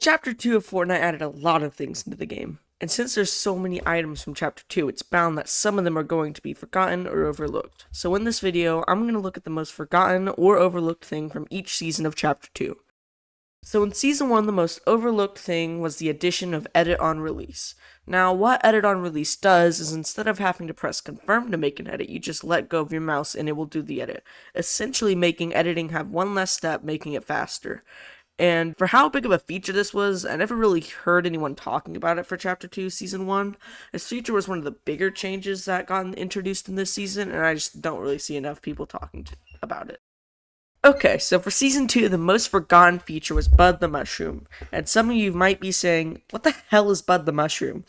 Chapter 2 of Fortnite added a lot of things into the game, and since there's so many items from Chapter 2, it's bound that some of them are going to be forgotten or overlooked. So in this video, I'm going to look at the most forgotten or overlooked thing from each season of Chapter 2. So in Season 1, the most overlooked thing was the addition of Edit on Release. Now, what Edit on Release does is instead of having to press confirm to make an edit, you just let go of your mouse and it will do the edit, essentially making editing have one less step, making it faster. And for how big of a feature this was, I never really heard anyone talking about it for Chapter 2, Season 1. This feature was one of the bigger changes that got introduced in this season, and I just don't really see enough people talking about it. Okay, so for Season 2, the most forgotten feature was Bud the Mushroom. And some of you might be saying, what the hell is Bud the Mushroom?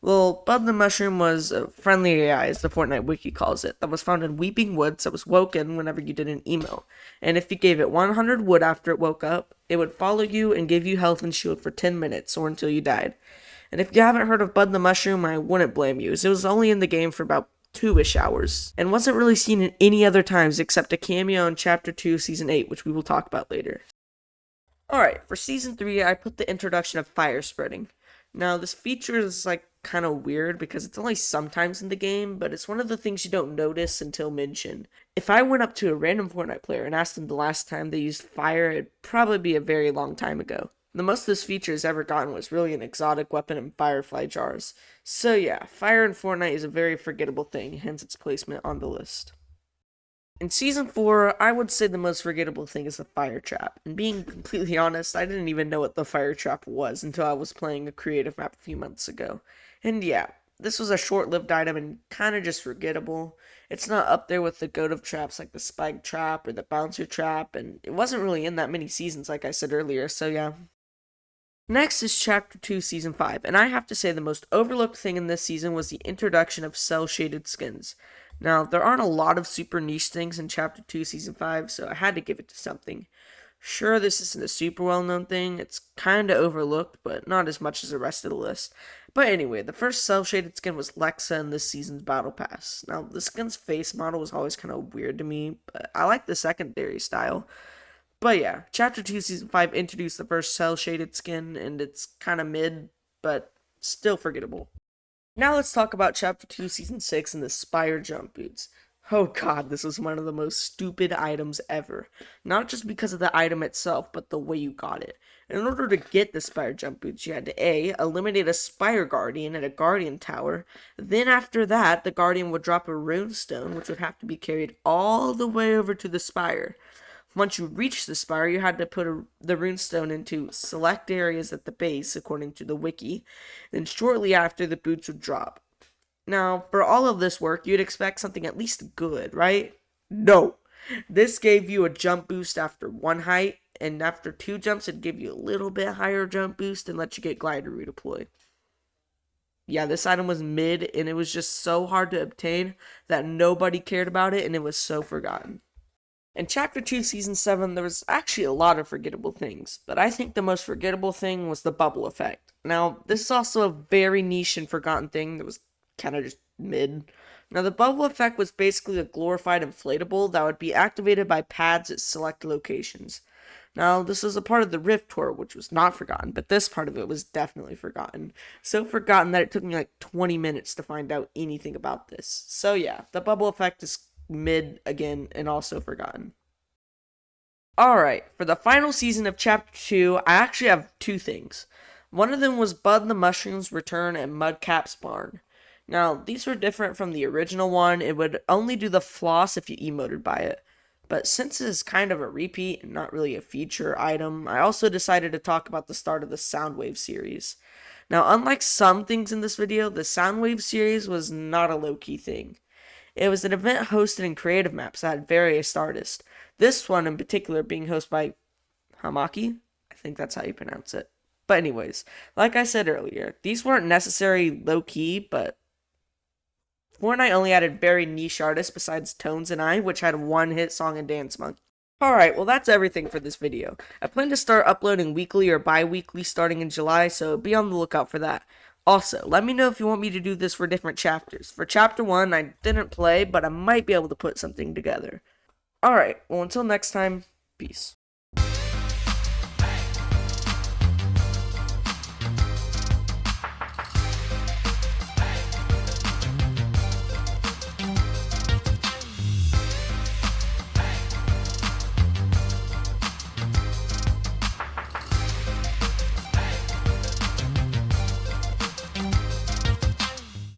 Well, Bud the Mushroom was a friendly AI, as the Fortnite wiki calls it, that was found in Weeping Woods that was woken whenever you did an emo. And if you gave it 100 wood after it woke up, it would follow you and give you health and shield for 10 minutes or until you died. And if you haven't heard of Bud the Mushroom, I wouldn't blame you, as it was only in the game for about 2-ish hours, and wasn't really seen in any other times except a cameo in Chapter 2, Season 8, which we will talk about later. Alright, for Season 3, I put the introduction of fire spreading. Now, this feature is kind of weird because it's only sometimes in the game, but it's one of the things you don't notice until mentioned. If I went up to a random Fortnite player and asked them the last time they used fire, it'd probably be a very long time ago. The most this feature has ever gotten was really an exotic weapon in Firefly jars. So yeah, fire in Fortnite is a very forgettable thing, hence its placement on the list. In Season 4, I would say the most forgettable thing is the fire trap. And being completely honest, I didn't even know what the fire trap was until I was playing a creative map a few months ago. And yeah, this was a short-lived item and kind of just forgettable. It's not up there with the goat of traps like the spike trap or the bouncer trap, and it wasn't really in that many seasons like I said earlier, so yeah. Next is Chapter 2, Season 5, and I have to say the most overlooked thing in this season was the introduction of cel-shaded skins. Now, there aren't a lot of super niche things in Chapter 2, Season 5, so I had to give it to something. Sure, this isn't a super well-known thing, it's kinda overlooked, but not as much as the rest of the list. But anyway, the first cel-shaded skin was Lexa in this season's Battle Pass. Now, the skin's face model was always kind of weird to me, but I like the secondary style. But yeah, Chapter 2 Season 5 introduced the first cel-shaded skin, and it's kind of mid, but still forgettable. Now let's talk about Chapter 2 Season 6 and the Spire Jump Boots. Oh god, this was one of the most stupid items ever. Not just because of the item itself, but the way you got it. In order to get the Spire Jump Boots, you had to A, eliminate a Spire Guardian at a Guardian Tower. Then after that, the Guardian would drop a Runestone, which would have to be carried all the way over to the Spire. Once you reached the Spire, you had to put the runestone into select areas at the base, according to the wiki. Then shortly after, the boots would drop. Now, for all of this work, you'd expect something at least good, right? No. This gave you a jump boost after 1 height, and after 2 jumps, it'd give you a little bit higher jump boost and let you get glider redeploy. Yeah, this item was mid, and it was just so hard to obtain that nobody cared about it, and it was so forgotten. In Chapter 2, Season 7, there was actually a lot of forgettable things, but I think the most forgettable thing was the bubble effect. Now, this is also a very niche and forgotten thing that was kind of just mid. Now, the bubble effect was basically a glorified inflatable that would be activated by pads at select locations. Now, this was a part of the Rift Tour, which was not forgotten, but this part of it was definitely forgotten. So forgotten that it took me 20 minutes to find out anything about this. So yeah, the bubble effect is mid again and also forgotten. Alright, for the final season of Chapter 2, I actually have 2 things. One of them was Bud the Mushroom's return at Mudcap's barn. Now, these were different from the original one. It would only do the floss if you emoted by it. But since it is kind of a repeat and not really a feature item, I also decided to talk about the start of the Soundwave series. Now, unlike some things in this video, the Soundwave series was not a low-key thing. It was an event hosted in Creative Maps that had various artists. This one in particular being hosted by Hamaki? I think that's how you pronounce it. But anyways, like I said earlier, these weren't necessarily low-key, but Fortnite only added very niche artists besides Tones and I, which had one hit song and Dance Monkey. Alright, well that's everything for this video. I plan to start uploading weekly or bi-weekly starting in July, so be on the lookout for that. Also, let me know if you want me to do this for different chapters. For Chapter 1, I didn't play, but I might be able to put something together. Alright, well until next time, peace.